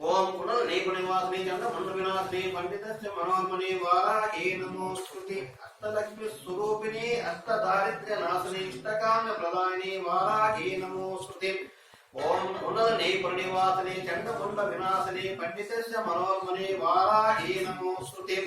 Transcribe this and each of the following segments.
ఓం పునర్నైపు నివాసిని చంద్రమండ వినాశిని పండితస్య మనోన్మని వారాహి నమోస్తుతి అష్టలక్ష్మి స్వరూపిణి అష్టదారిద్ర్య నాశిని ఇష్టకామ్య ప్రదాయిని వారాహి నమోస్తుతి ఓం పునర్నైపు నివాసిని చంద్రమండ వినాశిని పండితస్య మనోన్మని వారాహి నమోస్తుతి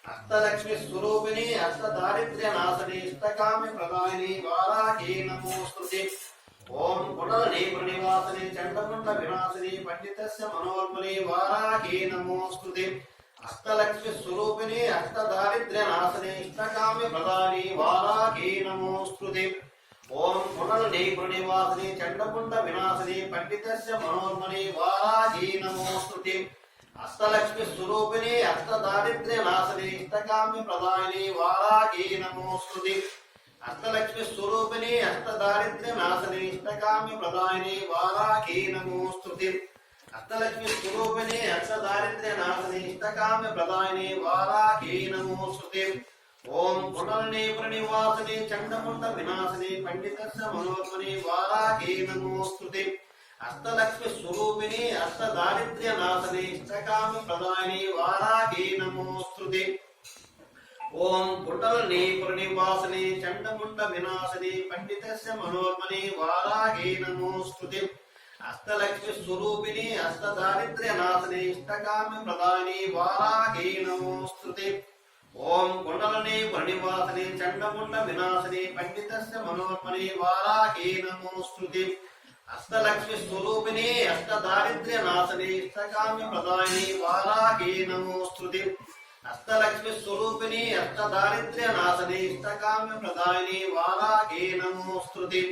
అష్టలక్ష్మి స్వరూపిణి అష్టదారిద్ర్య నాశిని ఇష్టకామ్య ప్రదాయిని వారాహి నమోస్తుతి ఓం పునర్నైపు నివాసిని చండముండ వినాశిని పండితస్య మనోన్మని వారాహి నమోస్తుతి అష్టలక్ష్మి స్వరూపిణి అష్టదారిద్ర్య నాశిని ఇష్టకామ్య ప్రదాని వారాహి నమోస్తుతి ఓం పునర్నైపు నివాసిని చండముండ వినాశిని పండితస్య మనోన్మని వారాహి నమోస్తుతి అష్టలక్ష్మి స్వరూపిణి అష్టదారిద్ర్య నాశిని ఇష్టకామ్య ప్రదాని వారాహి నమోస్తుతి అష్టలక్ష్మి స్వరూపిణి అష్టదారిద్ర్య నాశిని ఇష్టకామ్య ప్రదాయిని వారాహి నమోస్తుతి అష్టలక్ష్మి స్వరూపిణి అష్టదారిద్ర్య నాశిని ఇష్టకామ్య ప్రదాయిని వారాహి నమోస్తుతి ఓం పునర్నైపు నివాసిని చండముండ వినాశిని పండితస్య మనోన్మని వారాహి నమోస్తుతి అష్టలక్ష్మి స్వరూపిణి అష్టదారిద్ర్య నాశిని ఇష్టకామ్య ప్రదాయిని వారాహి నమోస్తుతి ఓం పునర్నైపు నివాసిని చండముండ వినాశిని పండితస్య మనోన్మని వారాహి నమోస్తుతి అష్టలక్ష్మి స్వరూపిణి అష్టదారిద్ర్య నాశిని ఇష్టకామ్య ప్రదాని వారాహి నమోస్తుతి ఓం పునర్నైపు నివాసిని చండముండ వినాశిని పండితస్య మనోన్మని వారాహి నమోస్తుతి అష్టలక్ష్మి స్వరూపిణి అష్టదారిద్ర్య నాశిని ఇష్టకామ్య ప్రదాని వారాహి నమోస్తుతి అష్టలక్ష్మి స్వరూపిణి అష్టదారిద్ర్య నాశిని ఇష్టకామ్య ప్రదాయిని వారాహి నమోస్తుతి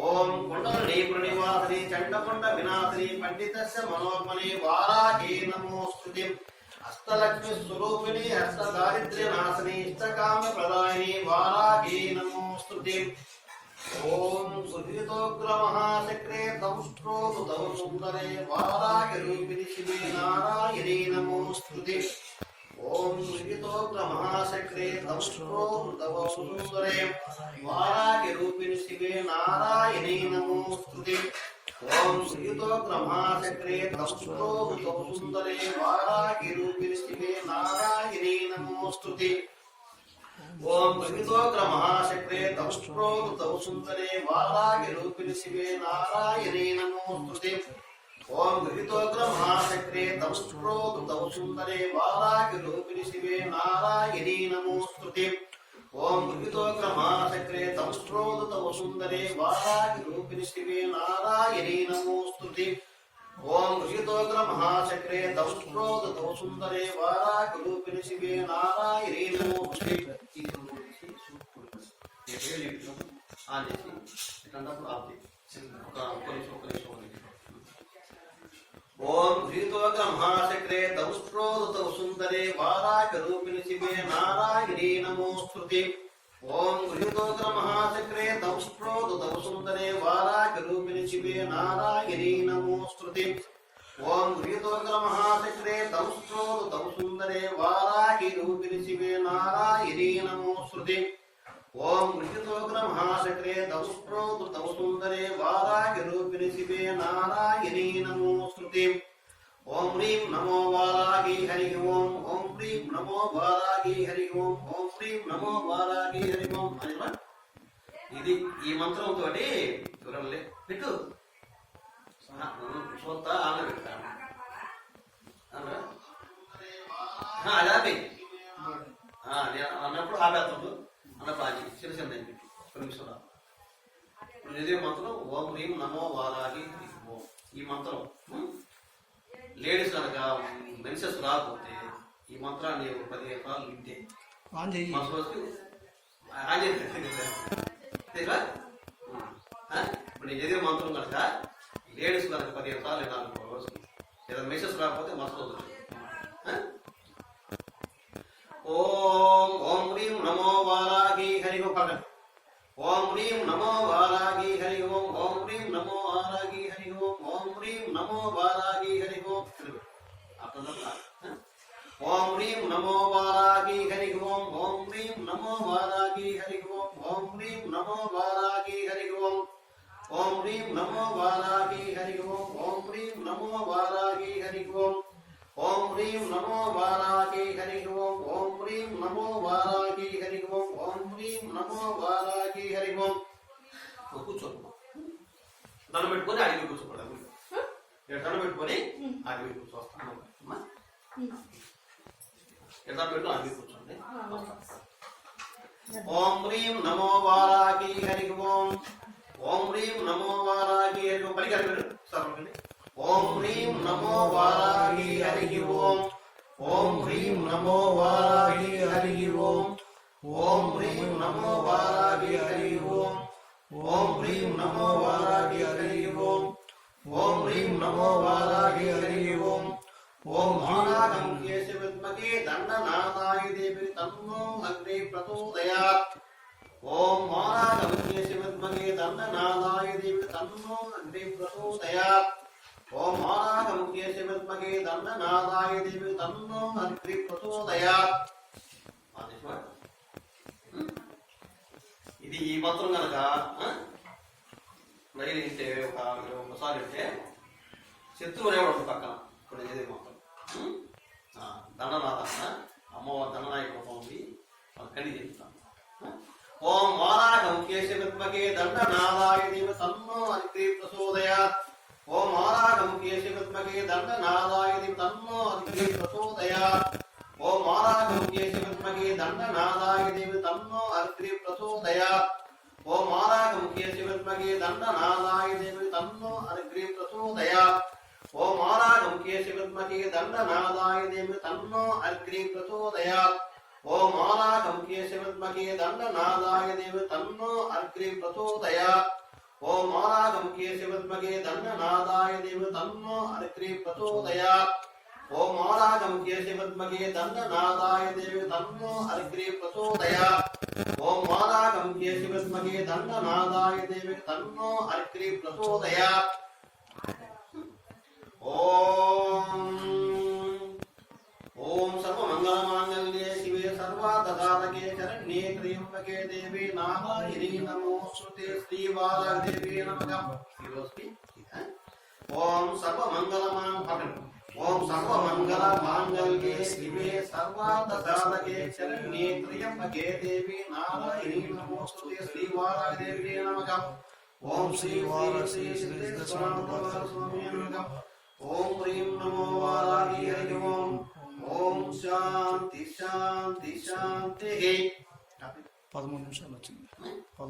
ఓం పునర్నైపు నివాసిని చండముండ వినాశిని పండితస్య మనోన్మని వారాహి నమోస్తుతి అష్టలక్ష్మి స్వరూపిణి అష్టదారిద్ర్య నాశిని ఇష్టకామ్య ప్రదాయిని వారాహి నమోస్తుతి ఓం సుహితోగ్ర మహాచక్రే దంష్ట్రోదు దౌ సుందరే వారాహి రూపిణి శివే నారాయణీ నమోస్తుతి ఓం సుహితోగ్ర మహాచక్రే దంష్ట్రోదు సుందరే వారాహి రూపిణి శివే నారాయణీ నమోస్తుతి ఓం సుహితోగ్ర మహాచక్రే దంష్ట్రోదు సుందరే వారాహి రూపిణి శివే నారాయణీ నమోస్తుతి ఓం సుహితోగ్ర మహాచక్రే దంష్ట్రోదు సుందరే వారాహి రూపిణి శివే నారాయణీ నమోస్తుతి ఓం గృహీతోగ్ర మహాచక్రే దంష్ట్రోదు సుందరే వారాహి రూపిణి శివే నారాయణీ నమోస్తుతి ఓం గృహీతోగ్ర మహాచక్రే దంష్ట్రోదు సుందరే వారాహి రూపిణి శివే నారాయణీ నమోస్తుతి ఓం గృహీతోగ్ర మహాచక్రే దంష్ట్రోదు సుందరే వారాహి రూపిణి శివే నారాయణీ నమోస్తుతి ఓం ధృతోగ్ర మహాచక్రే దంష్ట్రోదు సుందరే వారాహి రూపిణి శివే నారాయణీ నమోస్తుతి ఓం ధృతోగ్ర మహాచక్రే దంష్ట్రోదు సుందరే వారాహి రూపిణి శివే నారాయణీ నమోస్తుతి ఓం ధృతోగ్ర మహాచక్రే దంష్ట్రోదు సుందరే వారాహి రూపిణి శివే నారాయణీ నమోస్తుతి ఓం గృహీతోగ్ర మహాచక్రే దంష్ట్రోదు సుందరే వారాహి రూపిణి శివే నారాయణీ నమోస్తుతి ఓం హ్రీం నమో వారాహి హరి ఓం ఓం హ్రీం నమో వారాహి హరి ఓం ఓం హ్రీం నమో వారాహి హరి ఓం. ఇది ఈ మంత్రంతో చూడండి పెట్టు చూస్తా ఆమె పెడతాను అదే నేను అన్నప్పుడు ఆపేస్తాడు అన్నప్పుడు అది చిన్న చిన్న పెట్టి నిమిషం ఇదే మంత్రం ఓం హ్రీం నమో వారాహి ఓం. ఈ మంత్రం లేడీస్ కనుక మెన్సెస్ రాకపోతే ఈ మంత్రాన్ని 15 సార్లు వింటే మన రోజుకి ఇప్పుడు నేను చదివే మంత్రం కనుక లేడీస్ కనుక 15 సార్లు వినాలి రోజుకి. లేదా మెన్సెస్ రాకపోతే మన రోజు ఓం ఓం హ్రీం నమో వారాహి హరి ఓం పడండి. ఓం హ్రీం నమో వారాహి హరి ఓం ఓం హ్రీం నమో వారాహి హరి ఓం ఓం హ్రీం నమో వారాహి హరి ఓం. ఓం హ్రీం నమో వారాహి హరి ఓం ఓం హ్రీం నమో వారాహి హరి ఓం ఓం హ్రీం నమో వారాహి హరి ఓం ఓం హ్రీం నమో వారాహి హరి ఓం ఓం హ్రీం నమో వారాహి హరి ఓం ఓం హ్రీం నమో వారాహి హరి ఓం ఓం హ్రీం నమో వారాహి హరి ఓం ఓం హ్రీం నమో వారాహి హరి ఓం. కూర్చోండి, దండం పెట్టుకొని అడిగి కూర్చోకూడదు. దండం పెట్టుకొని అడిగి కూర్చోస్తాను. దండం పెట్టుకొని అడిగి కూర్చోండి. ఓం హ్రీం నమో వారాహి హరి ఓం ఓం హ్రీం నమో వారాహి హరి ఓం. పలికి హరి సర్వండి. ఓం హ్రీం నమో వారాహి హరి ఓం ఓం హ్రీం నమో వారాహి హరి ఓం ఓం హ్రీం నమో వారాహి హరి ఓం ఓం హ్రీం నమో వారాహి హరి ఓం ఓం హ్రీం నమో వారాహి హరి ఓం ఓం మానాగమ్యేష విద్మహే దండనాథాయ దేవి తన్నో అగ్ని ప్రచోదయాత్. ఓం మానాగమ్యేష విద్మహే దండనాథాయ దేవి తన్నో అగ్ని ప్రచోదయాత్. ఓం మానాగమ్యేష విద్మహే దండనాథాయ దేవి తన్నో అగ్ని ప్రచోదయాత్. ఇది ఈ మంత్రం కనుక రైలు ఇంటే ఒకసారి అంటే శత్రువు అనేవాడు పక్కన ఇప్పుడు ఏదే మంత్రం దండనాథ అమ్మవారి దండనాయక ఉంది కడి చెప్తాను. ఓం వారాగముఖ్యేష విద్మహే దండనాథాయ దేవి తన్నో అగ్ని ప్రచోదయాత్. ఓం వారాగముఖ్యేష విద్మహే దండనాథాయ దేవి తన్నో అగ్ని ప్రచోదయాత్. ఓం వారాగముఖ్యేష విద్మహే దండనాథాయ దేవి తన్నో అగ్ని ప్రచోదయాత్. ఓం వారాగముఖ్యేష విద్మహే దండనాథాయ దేవి తన్నో అగ్ని ప్రచోదయాత్. ఓం వారాగముఖ్యేష విద్మహే దండనాథాయ దేవి తన్నో అగ్ని ప్రచోదయాత్. ఓం వారాగముఖ్యేష విద్మహే దండనాథాయ దేవి తన్నో అగ్ని ప్రచోదయాత్. ఓం వారాగముఖ్యేష విద్మహే దండనాథాయ దేవి తన్నో అగ్ని ప్రచోదయాత్. ఓం వారాగముఖ్యేష విద్మహే దండనాథాయ దేవి తన్నో అగ్ని ప్రచోదయాత్. ఓం వారాగముఖ్యేష విద్మహే దండనాథాయ దేవి తన్నో అగ్ని ప్రచోదయాత్. ఓం సర్వమంగళమాంగళ్యే శివే సర్వార్థసాధకే శరణ్యే త్ర్యంబకే దేవి నారాయణీ నమోస్తుతే శ్రీవారాదేవి నమః. ఓం సర్వమంగళమాంగళ్యే శివే సర్వార్థసాధకే శరణ్యే త్ర్యంబకే దేవి నారాయణీ నమోస్తుతే శ్రీవారాదేవి నమః. ఓం శ్రీ స్వామి నమః. ఓం హ్రీం నమో వారాహి హరి ఓం ఓం శాంతి శాంతి శాంతి. 13 నిమిషాలు వచ్చింది.